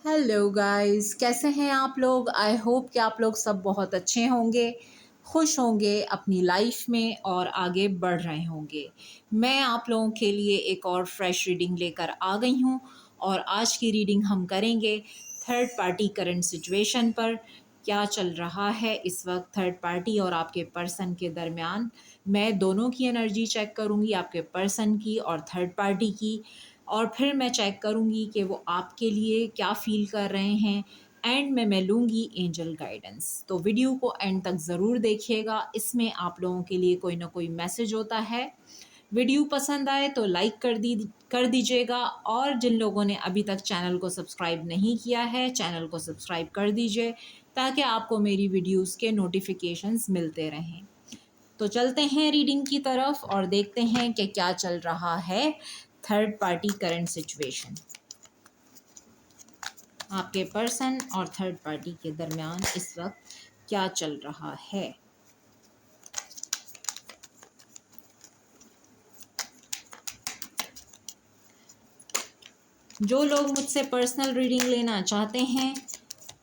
Hello guys, कैसे हैं आप लोग। आई होप कि आप लोग सब बहुत अच्छे होंगे, खुश होंगे अपनी लाइफ में और आगे बढ़ रहे होंगे। मैं आप लोगों के लिए एक और फ्रेश रीडिंग लेकर आ गई हूँ और आज की रीडिंग हम करेंगे थर्ड पार्टी करंट सिचुएशन पर। क्या चल रहा है इस वक्त थर्ड पार्टी और आपके पर्सन के दरमियान। मैं दोनों की एनर्जी चेक करूँगी, आपके पर्सन की और थर्ड पार्टी की, और फिर मैं चेक करूँगी कि वो आपके लिए क्या फ़ील कर रहे हैं। एंड में मैं लूँगी एंजल गाइडेंस। तो वीडियो को एंड तक ज़रूर देखिएगा, इसमें आप लोगों के लिए कोई ना कोई मैसेज होता है। वीडियो पसंद आए तो लाइक कर दीजिएगा, और जिन लोगों ने अभी तक चैनल को सब्सक्राइब नहीं किया है चैनल को सब्सक्राइब कर दीजिए ताकि आपको मेरी वीडियोस के नोटिफिकेशंस मिलते रहें। तो चलते हैं रीडिंग की तरफ और देखते हैं कि क्या चल रहा है थर्ड पार्टी करंट सिचुएशन। आपके पर्सन और थर्ड पार्टी के दरमियान इस वक्त क्या चल रहा है। जो लोग मुझसे पर्सनल रीडिंग लेना चाहते हैं,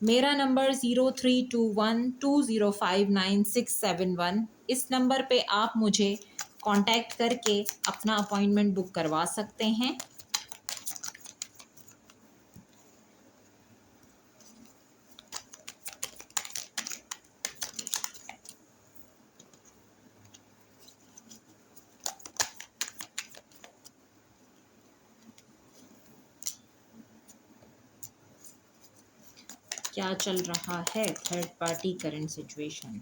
मेरा नंबर 0321205961। इस नंबर पे आप मुझे कांटेक्ट करके अपना अपॉइंटमेंट बुक करवा सकते हैं। क्या चल रहा है third party current situation.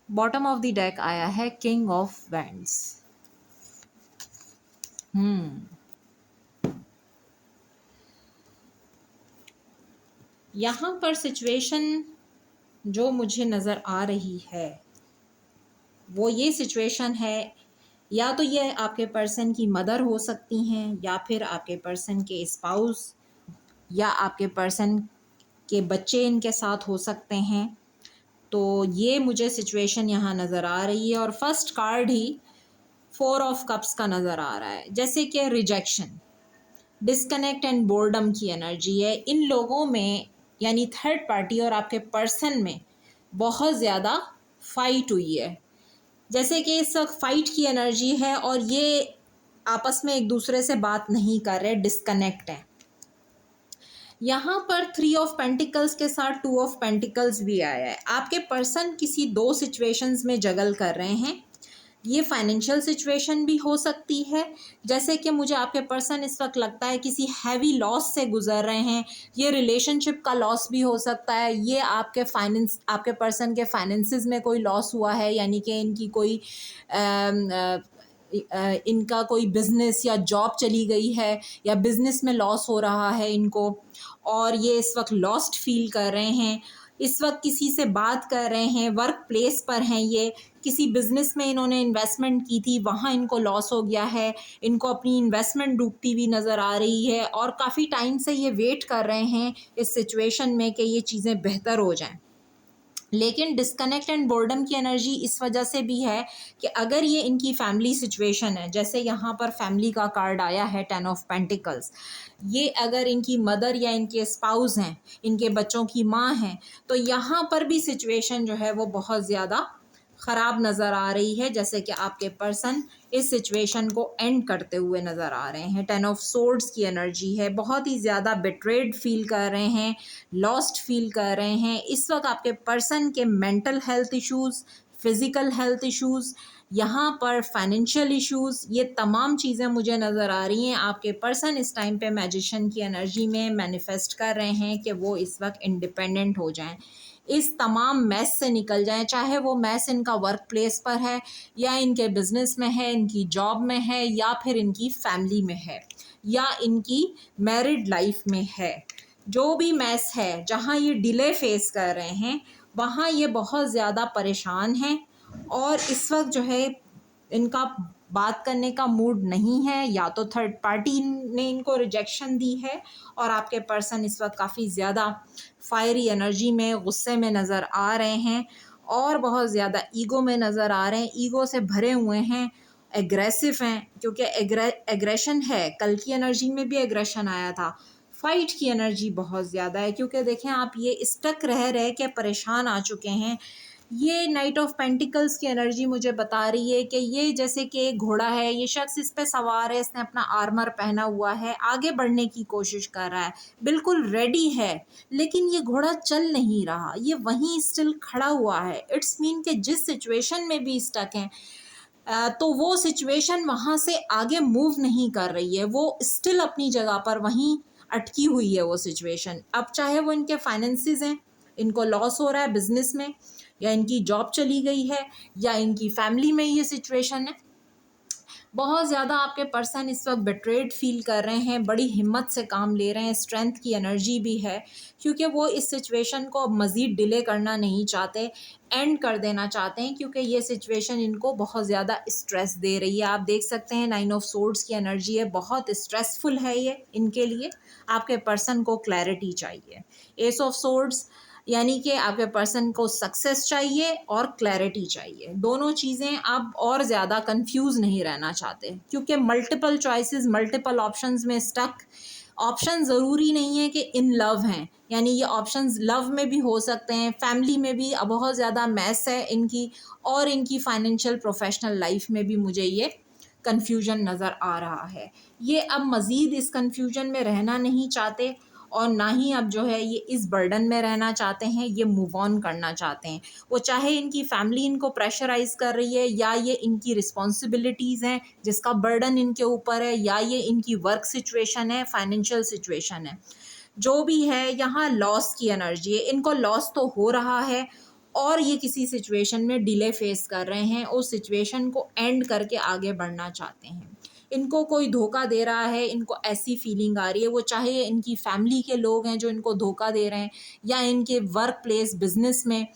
Bottom of the deck आया है किंग ऑफ वैंड्स। यहाँ पर सिचुएशन जो मुझे नज़र आ रही है वो ये सिचुएशन है, या तो ये आपके पर्सन की मदर हो सकती हैं, या फिर आपके पर्सन के स्पाउस, या आपके पर्सन के बच्चे इनके साथ हो सकते हैं। तो ये मुझे सिचुएशन यहाँ नज़र आ रही है, और first card he 4 of cups का नज़र आ रहा है, जैसे कि रिजेक्शन, डिस्कनेक्ट एंड बोर्डम की एनर्जी है इन लोगों में, यानी थर्ड पार्टी और आपके पर्सन में बहुत ज़्यादा फाइट हुई है। जैसे कि इस वक्त फाइट की एनर्जी है और ये आपस में एक दूसरे से बात नहीं कर रहे, डिस्कनेक्ट है। यहाँ पर 3 ऑफ पेंटिकल्स के साथ 2 ऑफ पेंटिकल्स भी आया है। आपके पर्सन किसी दो सिचुएशंस में जगल कर रहे हैं। ये फाइनेंशियल सिचुएशन भी हो सकती है, जैसे कि मुझे आपके पर्सन इस वक्त लगता है किसी हैवी लॉस से गुजर रहे हैं। ये रिलेशनशिप का लॉस भी हो सकता है, ये आपके पर्सन के फाइनेंसिस में कोई लॉस हुआ है, यानी कि इनकी कोई इनका कोई बिजनेस या जॉब चली गई है, या बिजनेस में लॉस हो रहा है इनको, और ये इस वक्त लॉस्ट फील कर रहे हैं। इस वक्त किसी से बात कर रहे हैं, वर्क प्लेस पर हैं, ये किसी बिजनेस में इन्होंने इन्वेस्टमेंट की थी, वहाँ इनको लॉस हो गया है, इनको अपनी इन्वेस्टमेंट डूबती हुई नज़र आ रही है, और काफ़ी टाइम से ये वेट कर रहे हैं इस सिचुएशन में कि ये चीज़ें बेहतर हो जाएं। लेकिन डिस्कनेक्ट एंड बोर्डम की एनर्जी इस वजह से भी है कि अगर ये इनकी फैमिली सिचुएशन है, जैसे यहाँ पर फैमिली का कार्ड आया है 10 ऑफ पेंटिकल्स, ये अगर इनकी मदर या इनके स्पाउस हैं, इनके बच्चों की माँ हैं, तो यहाँ पर भी सिचुएशन जो है वो बहुत ज़्यादा ख़राब नज़र आ रही है। जैसे कि आपके पर्सन इस सिचुएशन को एंड करते हुए नज़र आ रहे हैं। 10 ऑफ सोर्ड्स की एनर्जी है, बहुत ही ज़्यादा बिट्रेड फील कर रहे हैं, लॉस्ट फील कर रहे हैं। इस वक्त आपके पर्सन के mental health issues, physical health issues, यहाँ पर फाइनेंशियल इश्यूज़, ये तमाम चीज़ें मुझे नज़र आ रही हैं। आपके पर्सन इस टाइम पे मैजिशियन की एनर्जी में मैनिफेस्ट कर रहे हैं कि वो इस वक्त इंडिपेंडेंट हो जाएं, इस तमाम मैस से निकल जाएं, चाहे वो मैस इनका वर्क प्लेस पर है, या इनके बिजनेस में है, इनकी जॉब में है, या फिर इनकी फैमिली में है, या इनकी मैरिड लाइफ में है। जो भी मैस है, जहाँ ये डिले फेस कर रहे हैं, वहाँ ये बहुत ज़्यादा परेशान हैं, और इस वक्त जो है इनका बात करने का मूड नहीं है, या तो थर्ड पार्टी ने इनको रिजेक्शन दी है और आपके पर्सन इस वक्त काफ़ी ज़्यादा फायरी एनर्जी में, गुस्से में नज़र आ रहे हैं और बहुत ज़्यादा ईगो में नज़र आ रहे हैं, ईगो से भरे हुए हैं, एग्रेसिव हैं, क्योंकि एग्रेशन है। कल की एनर्जी में भी एग्रेशन आया था। फाइट की एनर्जी बहुत ज़्यादा है, क्योंकि देखें आप ये स्टक रह के परेशान आ चुके हैं। ये नाइट ऑफ पेंटिकल्स की एनर्जी मुझे बता रही है कि ये जैसे कि एक घोड़ा है, ये शख्स इस पे सवार है, इसने अपना आर्मर पहना हुआ है, आगे बढ़ने की कोशिश कर रहा है, बिल्कुल रेडी है, लेकिन ये घोड़ा चल नहीं रहा, ये वहीं स्टिल खड़ा हुआ है। इट्स मीन कि जिस सिचुएशन में भी स्टक हैं, तो वो सिचुएशन वहाँ से आगे मूव नहीं कर रही है, वो स्टिल अपनी जगह पर वहीं अटकी हुई है वो सिचुएशन। अब चाहे वो इनके फाइनेंसिस हैं, इनको लॉस हो रहा है बिजनेस में, या इनकी जॉब चली गई है, या इनकी फैमिली में ये सिचुएशन है, बहुत ज़्यादा आपके पर्सन इस वक्त बिट्रेड फील कर रहे हैं, बड़ी हिम्मत से काम ले रहे हैं, स्ट्रेंथ की एनर्जी भी है, क्योंकि वो इस सिचुएशन को अब मज़ीद डिले करना नहीं चाहते, एंड कर देना चाहते हैं, क्योंकि ये सिचुएशन इनको बहुत ज़्यादा स्ट्रेस दे रही है। आप देख सकते हैं 9 ऑफ सोर्ड्स की एनर्जी है, बहुत स्ट्रेसफुल है ये इनके लिए। आपके पर्सन को क्लैरिटी चाहिए। एस ऑफ सोर्ड्स यानी कि आपके पर्सन को सक्सेस चाहिए और क्लैरिटी चाहिए, दोनों चीज़ें। आप और ज़्यादा कंफ्यूज नहीं रहना चाहते, क्योंकि मल्टीपल चॉइसेस, मल्टीपल ऑप्शंस में स्टक। ऑप्शन ज़रूरी नहीं है कि इन लव हैं, यानी ये ऑप्शंस लव में भी हो सकते हैं, फैमिली में भी अब बहुत ज़्यादा मैस है इनकी, और इनकी फाइनेंशियल प्रोफेशनल लाइफ में भी मुझे ये कन्फ्यूजन नज़र आ रहा है। ये अब मज़ीद इस कन्फ्यूजन में रहना नहीं चाहते, और ना ही अब जो है ये इस बर्डन में रहना चाहते हैं, ये मूव ऑन करना चाहते हैं। वो चाहे इनकी फैमिली इनको प्रेशराइज कर रही है, या ये इनकी रिस्पॉन्सिबिलिटीज़ हैं जिसका बर्डन इनके ऊपर है, या ये इनकी वर्क सिचुएशन है, फाइनेंशियल सिचुएशन है, जो भी है, यहाँ लॉस की एनर्जी है। इनको लॉस तो हो रहा है, और ये किसी सिचुएशन में डिले फेस कर रहे हैं, उस सिचुएशन को एंड करके आगे बढ़ना चाहते हैं। इनको कोई धोखा दे रहा है, इनको ऐसी फीलिंग आ रही है, वो चाहे इनकी फैमिली के लोग हैं जो इनको धोखा दे रहे हैं, या इनके वर्क प्लेस बिजनेस में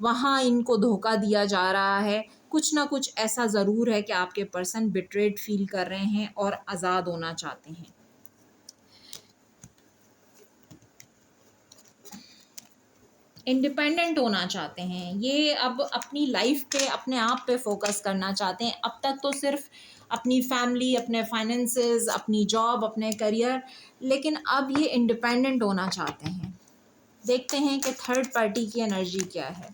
वहाँ इनको धोखा दिया जा रहा है। कुछ ना कुछ ऐसा ज़रूर है कि आपके पर्सन बिट्रेड फील कर रहे हैं और आज़ाद होना चाहते हैं। इंडिपेंडेंट होना चाहते हैं, ये अब अपनी लाइफ पे, अपने आप पे फोकस करना चाहते हैं। अब तक तो सिर्फ अपनी फैमिली, अपने फाइनेंसेस, अपनी जॉब, अपने करियर, लेकिन अब ये इंडिपेंडेंट होना चाहते हैं। देखते हैं कि थर्ड पार्टी की एनर्जी क्या है।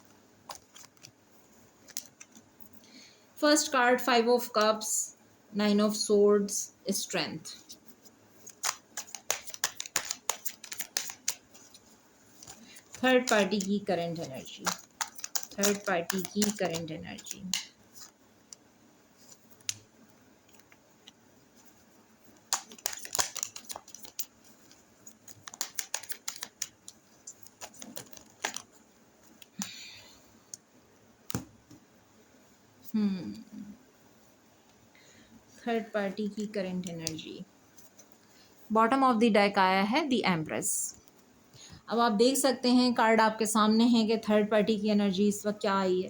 First card 5 of cups, 9 of swords, strength. Third party की करंट एनर्जी, थर्ड पार्टी की करंट एनर्जी। थर्ड पार्टी की current energy. Bottom of the deck आया है द एम्प्रेस। अब आप देख सकते हैं कार्ड आपके सामने है कि थर्ड पार्टी की एनर्जी इस वक्त क्या आई है।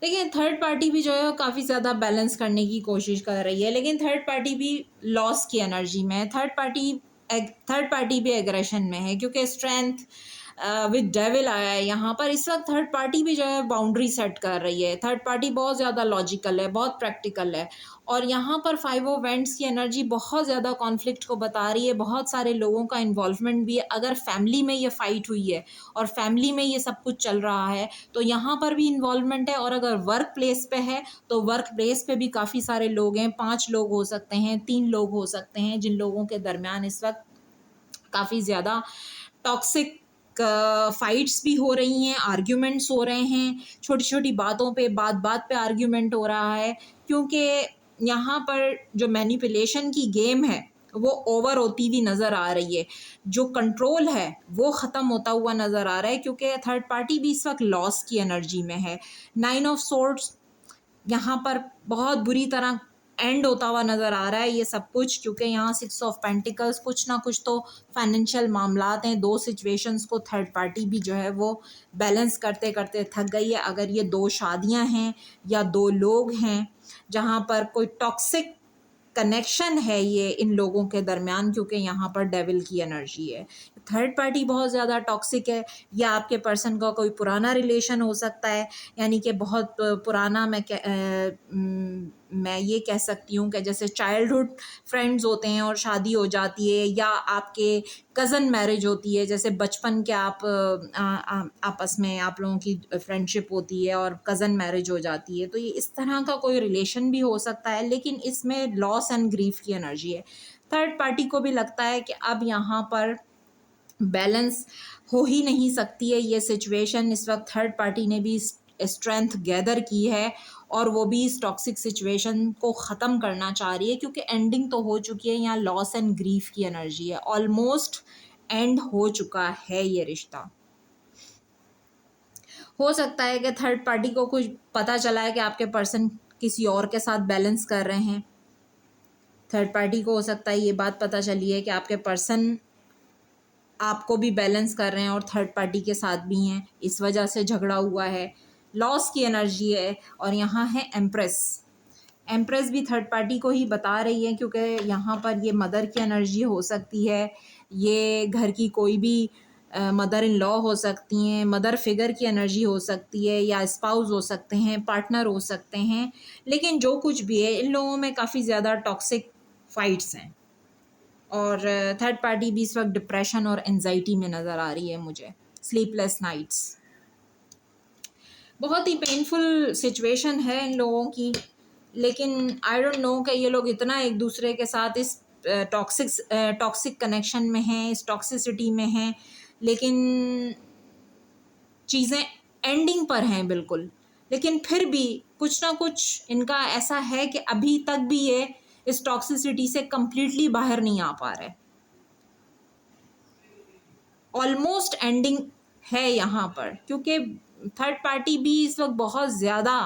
देखिए थर्ड पार्टी भी जो है काफ़ी ज़्यादा बैलेंस करने की कोशिश कर रही है, लेकिन थर्ड पार्टी भी लॉस की एनर्जी में है। थर्ड पार्टी भी एग्रेशन में है, क्योंकि स्ट्रेंथ विद डेविल आया है यहाँ पर। इस वक्त थर्ड पार्टी भी जो है बाउंड्री सेट कर रही है। थर्ड पार्टी बहुत ज़्यादा लॉजिकल है, बहुत प्रैक्टिकल है, और यहाँ पर 5 ऑफ वेंट्स की एनर्जी बहुत ज़्यादा कॉन्फ्लिक्ट को बता रही है। बहुत सारे लोगों का इन्वॉल्वमेंट भी है। अगर फैमिली में ये फाइट हुई है और फैमिली में ये सब कुछ चल रहा है, तो यहाँ पर भी इन्वॉल्वमेंट है। और अगर वर्क प्लेस पे है तो वर्क प्लेस पे भी काफ़ी सारे लोग हैं, 5 लोग हो सकते हैं, 3 लोग हो सकते हैं, जिन लोगों के दरमियान इस वक्त काफ़ी ज़्यादा टॉक्सिक फाइट्स भी हो रही हैं, आर्ग्यूमेंट्स हो रहे हैं, छोटी छोटी बातों पे, बात बात पे आर्ग्यूमेंट हो रहा है, क्योंकि यहाँ पर जो मैनिपुलेशन की गेम है वो ओवर होती हुई नज़र आ रही है। जो कंट्रोल है वो ख़त्म होता हुआ नज़र आ रहा है, क्योंकि थर्ड पार्टी भी इस वक्त लॉस की एनर्जी में है। 9 ऑफ सोर्ड्स यहाँ पर बहुत बुरी तरह एंड होता हुआ नज़र आ रहा है ये सब कुछ, क्योंकि यहाँ 6 ऑफ पेंटिकल्स कुछ ना कुछ तो फाइनेंशियल मामलात हैं। 2 सिचुएशंस को थर्ड पार्टी भी जो है वो बैलेंस करते करते थक गई है। अगर ये 2 शादियाँ हैं या 2 लोग हैं जहाँ पर कोई टॉक्सिक कनेक्शन है ये इन लोगों के दरमियान, क्योंकि यहाँ पर डेविल की एनर्जी है। थर्ड पार्टी बहुत ज़्यादा टॉक्सिक है, या आपके पर्सन का कोई पुराना रिलेशन हो सकता है, यानी कि बहुत पुराना। मैं ये कह सकती हूँ कि जैसे चाइल्डहुड फ्रेंड्स होते हैं और शादी हो जाती है, या आपके कज़न मैरिज होती है, जैसे बचपन के आप आपस में आप लोगों की फ्रेंडशिप होती है और कज़न मैरिज हो जाती है, तो ये इस तरह का कोई रिलेशन भी हो सकता है। लेकिन इसमें लॉस एंड ग्रीफ की एनर्जी है। थर्ड पार्टी को भी लगता है कि अब यहाँ पर बैलेंस हो ही नहीं सकती है ये सिचुएशन। इस वक्त थर्ड पार्टी ने भी स्ट्रेंथ गैदर की है और वो भी इस टॉक्सिक सिचुएशन को ख़त्म करना चाह रही है, क्योंकि एंडिंग तो हो चुकी है। यहाँ लॉस एंड ग्रीफ की एनर्जी है, ऑलमोस्ट एंड हो चुका है ये रिश्ता। हो सकता है कि थर्ड पार्टी को कुछ पता चला है कि आपके पर्सन किसी और के साथ बैलेंस कर रहे हैं। थर्ड पार्टी को हो सकता है ये बात पता चली है कि आपके पर्सन आपको भी बैलेंस कर रहे हैं और थर्ड पार्टी के साथ भी हैं, इस वजह से झगड़ा हुआ है। लॉस की एनर्जी है। और यहाँ है एम्प्रेस। एम्प्रेस भी थर्ड पार्टी को ही बता रही है, क्योंकि यहाँ पर ये मदर की एनर्जी हो सकती है, ये घर की कोई भी मदर इन लॉ हो सकती हैं, मदर फिगर की एनर्जी हो सकती है, या स्पाउस हो सकते हैं, पार्टनर हो सकते हैं। लेकिन जो कुछ भी है, इन लोगों में काफ़ी ज़्यादा टॉक्सिक फाइट्स हैं और थर्ड पार्टी भी इस वक्त डिप्रेशन और एंजाइटी में नज़र आ रही है मुझे। स्लीपलेस नाइट्स, बहुत ही पेनफुल सिचुएशन है इन लोगों की। लेकिन आई डोंट नो कि ये लोग इतना एक दूसरे के साथ इस टॉक्सिक कनेक्शन में हैं, इस टॉक्सिसिटी में हैं, लेकिन चीज़ें एंडिंग पर हैं बिल्कुल। लेकिन फिर भी कुछ ना कुछ इनका ऐसा है कि अभी तक भी ये इस टॉक्सिसिटी से कंप्लीटली बाहर नहीं आ पा रहे। ऑलमोस्ट एंडिंग है यहाँ पर, क्योंकि थर्ड पार्टी भी इस वक्त बहुत ज़्यादा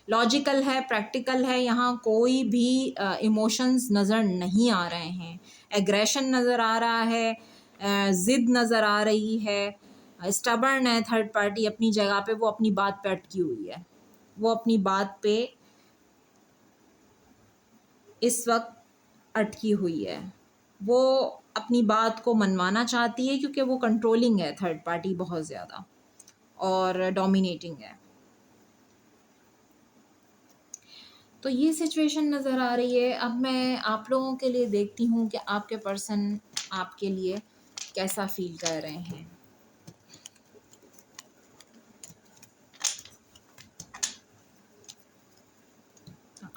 लॉजिकल है, प्रैक्टिकल है। यहाँ कोई भी इमोशंस नज़र नहीं आ रहे हैं। एग्रेशन नज़र आ रहा है, ज़िद नज़र आ रही है, स्टबर्न है थर्ड पार्टी अपनी जगह पे। वो अपनी बात पे अटकी हुई है, वो अपनी बात पे इस वक्त अटकी हुई है। वो अपनी बात को मनवाना चाहती है, क्योंकि वो कंट्रोलिंग है थर्ड पार्टी बहुत ज़्यादा और डोमिनेटिंग है। तो ये सिचुएशन नज़र आ रही है। अब मैं आप लोगों के लिए देखती हूँ कि आपके पर्सन आपके लिए कैसा फील कर रहे हैं।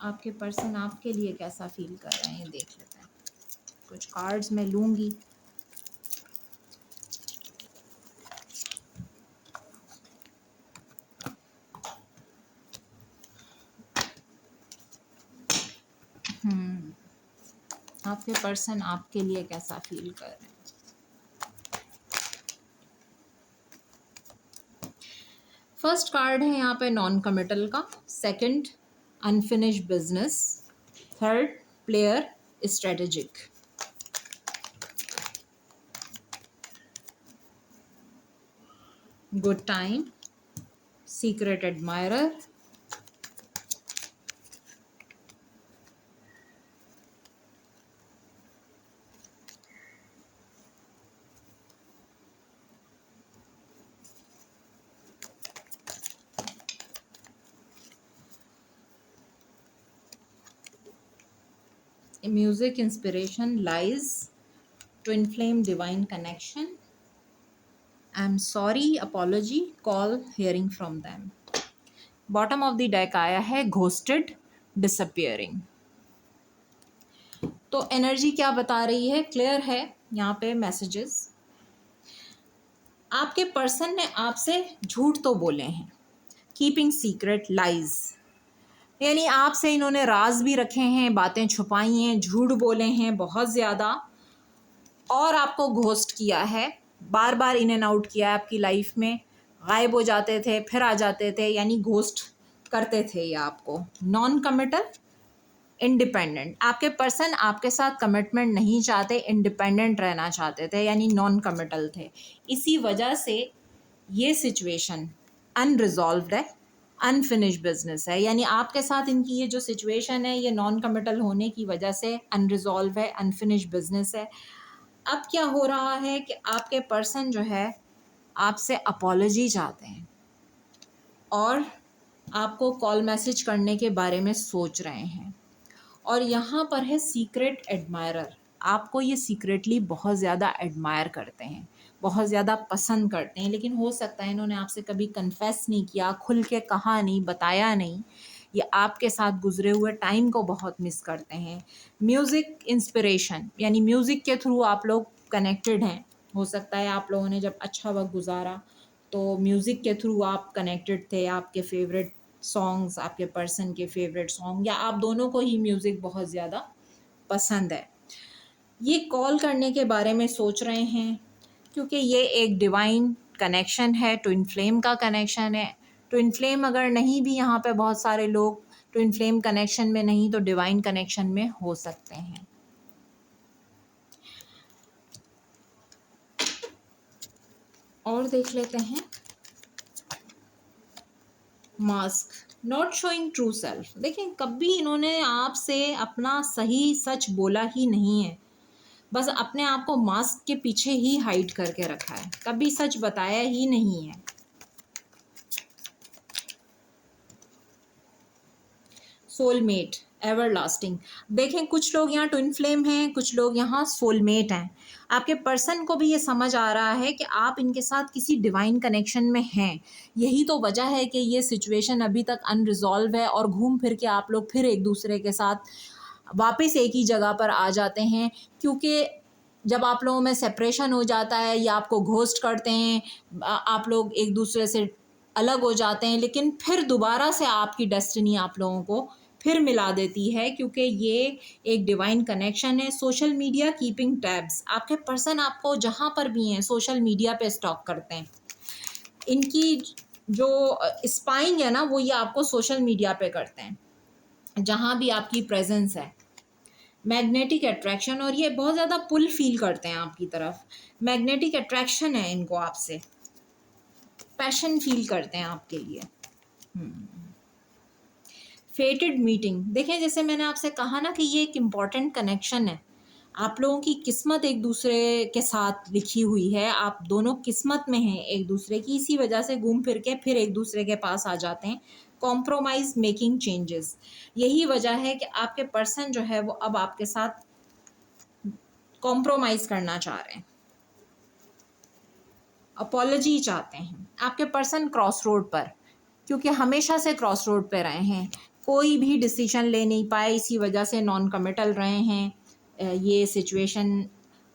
आपके पर्सन आपके लिए कैसा फील कर रहे हैं देख लेते हैं। कुछ कार्ड्स मैं लूँगी। आपके पर्सन आपके लिए कैसा फील कर रहे हैं। फर्स्ट कार्ड है यहाँ पे नॉन कमिटल का, second unfinished business, third player strategic, good time, secret admirer, music inspiration, lies, twin flame divine connection, I am sorry, apology, call, hearing from them. Bottom of the deck आया है ghosted, disappearing. तो energy क्या बता रही है, clear है यहाँ पे मैसेजेस। आपके पर्सन ने आपसे झूठ तो बोले हैं, कीपिंग सीक्रेट, लाइज, यानी आपसे इन्होंने राज भी रखे हैं, बातें छुपाई हैं, झूठ बोले हैं बहुत ज़्यादा, और आपको घोस्ट किया है, बार बार इन एंड आउट किया है आपकी लाइफ में। गायब हो जाते थे फिर आ जाते थे, यानी घोस्ट करते थे ये आपको। नॉन कमिटल, इंडिपेंडेंट, आपके पर्सन आपके साथ कमिटमेंट नहीं चाहते, इंडिपेंडेंट रहना चाहते थे, यानी नॉन कमिटल थे। इसी वजह से ये सिचुएशन अनरिजॉल्व्ड है, अनफिनिश बिजनेस है, यानी आपके साथ इनकी ये जो सिचुएशन है ये नॉन कमिटल होने की वजह से अनरिजॉल्व है, अनफिनिश बिजनेस है। अब क्या हो रहा है कि आपके पर्सन जो है आपसे अपॉलजी चाहते हैं और आपको कॉल मैसेज करने के बारे में सोच रहे हैं। और यहाँ पर है सीक्रेट एडमायरर, आपको ये सीक्रेटली बहुत ज़्यादा एडमायर करते हैं, बहुत ज़्यादा पसंद करते हैं, लेकिन हो सकता है इन्होंने आपसे कभी कन्फेस नहीं किया, खुल के कहा नहीं, बताया नहीं। ये आपके साथ गुजरे हुए टाइम को बहुत मिस करते हैं। म्यूज़िक इंस्पिरेशन, यानी म्यूज़िक के थ्रू आप लोग कनेक्टेड हैं। हो सकता है आप लोगों ने जब अच्छा वक्त गुजारा तो म्यूज़िक के थ्रू आप कनेक्टेड थे, आपके फेवरेट सॉन्ग्स, आपके पर्सन के फेवरेट सॉन्ग, या आप दोनों को ही म्यूज़िक बहुत ज़्यादा पसंद है। ये कॉल करने के बारे में सोच रहे हैं क्योंकि ये एक डिवाइन कनेक्शन है, ट्विन फ्लेम का कनेक्शन है। ट्विन फ्लेम अगर नहीं भी, यहाँ पे बहुत सारे लोग ट्विन फ्लेम कनेक्शन में नहीं तो डिवाइन कनेक्शन में हो सकते हैं। और देख लेते हैं mask, not showing true self. देखें, कभी इन्होंने आपसे अपना सही सच बोला ही नहीं है, बस अपने आप को मास्क के पीछे ही हाइड करके रखा है, कभी सच बताया ही नहीं है। Soulmate, everlasting. देखें, कुछ लोग यहाँ ट्विन फ्लेम हैं, कुछ लोग यहाँ सोलमेट हैं। आपके पर्सन को भी ये समझ आ रहा है कि आप इनके साथ किसी डिवाइन कनेक्शन में हैं। यही तो वजह है कि ये सिचुएशन अभी तक अनरिजॉल्व है और घूम फिर के आप लोग फिर एक दूसरे के साथ वापस एक ही जगह पर आ जाते हैं। क्योंकि जब आप लोगों में सेपरेशन हो जाता है या आपको घोस्ट करते हैं, आप लोग एक दूसरे से अलग हो जाते हैं, लेकिन फिर दोबारा से आपकी डेस्टिनी आप लोगों को फिर मिला देती है, क्योंकि ये एक डिवाइन कनेक्शन है। सोशल मीडिया कीपिंग टैब्स, आपके पर्सन आपको जहाँ पर भी हैं सोशल मीडिया पे स्टॉक करते हैं। इनकी जो स्पाइंग है ना, वो ये आपको सोशल मीडिया पे करते हैं, जहाँ भी आपकी प्रेजेंस है। मैग्नेटिक अट्रैक्शन, और ये बहुत ज़्यादा पुल फील करते हैं आपकी तरफ। मैग्नेटिक अट्रैक्शन है इनको आपसे, पैशन फील करते हैं आपके लिए। फेटेड मीटिंग, देखें जैसे मैंने आपसे कहा ना कि ये एक इम्पॉर्टेंट कनेक्शन है। आप लोगों की किस्मत एक दूसरे के साथ लिखी हुई है, आप दोनों किस्मत में हैं एक दूसरे की, इसी वजह से घूम फिर के फिर एक दूसरे के पास आ जाते हैं। कॉम्प्रोमाइज़ मेकिंग चेंजेस, यही वजह है कि आपके पर्सन जो है वो अब आपके साथ कॉम्प्रोमाइज़ करना चाह रहे हैं, अपॉलजी चाहते हैं। आपके पर्सन क्रॉस रोड पर, क्योंकि हमेशा से क्रॉस रोड पे रहे हैं, कोई भी डिसीजन ले नहीं पाए, इसी वजह से नॉन कमिटल रहे हैं। ये situation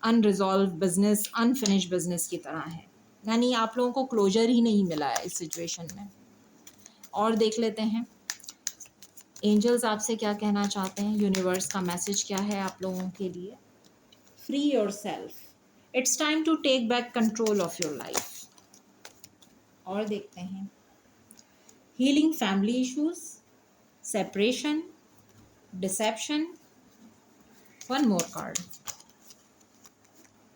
unresolved business, unfinished business की तरह है, यानी आप लोगों को क्लोजर ही नहीं मिला है इस सिचुएशन में। और देख लेते हैं एंजल्स आपसे क्या कहना चाहते हैं, यूनिवर्स का मैसेज क्या है आप लोगों के लिए। Free yourself, it's time to take back control of your life. और देखते हैं healing family issues, separation, deception. One more card,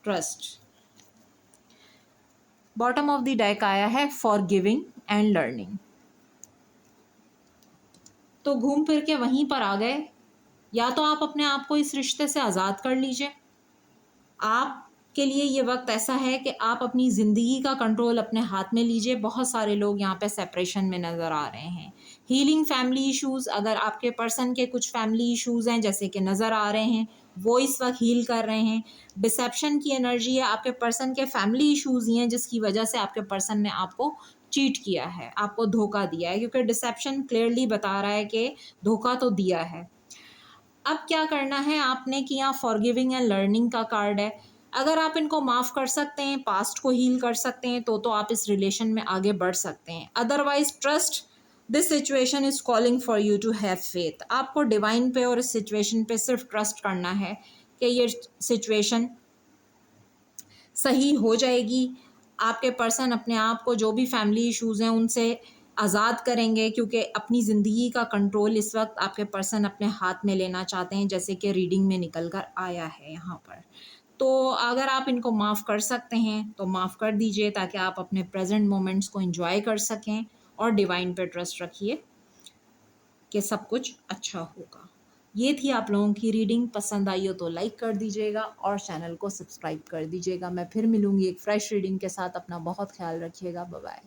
trust. Bottom of the deck आया है फॉरगिविंग एंड लर्निंग। तो घूम फिर के वहीं पर आ गए, या तो आप अपने आप को इस रिश्ते से आज़ाद कर लीजिए। आपके लिए ये वक्त ऐसा है कि आप अपनी ज़िंदगी का कंट्रोल अपने हाथ में लीजिए। बहुत सारे लोग यहाँ पे सेपरेशन में नज़र आ रहे हैं। हीलिंग फैमिली इश्यूज़, अगर आपके पर्सन के कुछ फैमिली इश्यूज़ हैं जैसे कि नज़र आ रहे हैं, वो इस वक्त हील कर रहे हैं। डिसेप्शन की एनर्जी है, आपके पर्सन के फैमिली इश्यूज़ ही हैं जिसकी वजह से आपके पर्सन ने आपको चीट किया है, आपको धोखा दिया है, क्योंकि डिसेप्शन क्लियरली बता रहा है कि धोखा तो दिया है। अब क्या करना है आपने कि यहाँ फॉरगिविंग एंड लर्निंग का कार्ड है। अगर आप इनको माफ़ कर सकते हैं, पास्ट को हील कर सकते हैं, तो आप इस रिलेशन में आगे बढ़ सकते हैं। Otherwise trust, this situation is calling for you to have faith. आपको डिवाइन पे और इस सिचुएशन पे सिर्फ ट्रस्ट करना है कि ये सिचुएशन सही हो जाएगी। आपके पर्सन अपने आप को, जो भी फैमिली इश्यूज़ हैं उनसे आज़ाद करेंगे, क्योंकि अपनी ज़िंदगी का कंट्रोल इस वक़्त आपके पर्सन अपने हाथ में लेना चाहते हैं, जैसे कि रीडिंग में निकल कर आया है यहाँ पर। तो अगर आप इनको माफ़ कर सकते हैं, तो माफ़ कर दीजिए, ताकि आप अपने प्रेज़ेंट मोमेंट्स को एन्जॉय कर सकें और डिवाइन पे ट्रस्ट रखिए कि सब कुछ अच्छा होगा। ये थी आप लोगों की रीडिंग। पसंद आई हो तो लाइक कर दीजिएगा और चैनल को सब्सक्राइब कर दीजिएगा। मैं फिर मिलूँगी एक फ्रेश रीडिंग के साथ। अपना बहुत ख़्याल रखिएगा। Bye bye.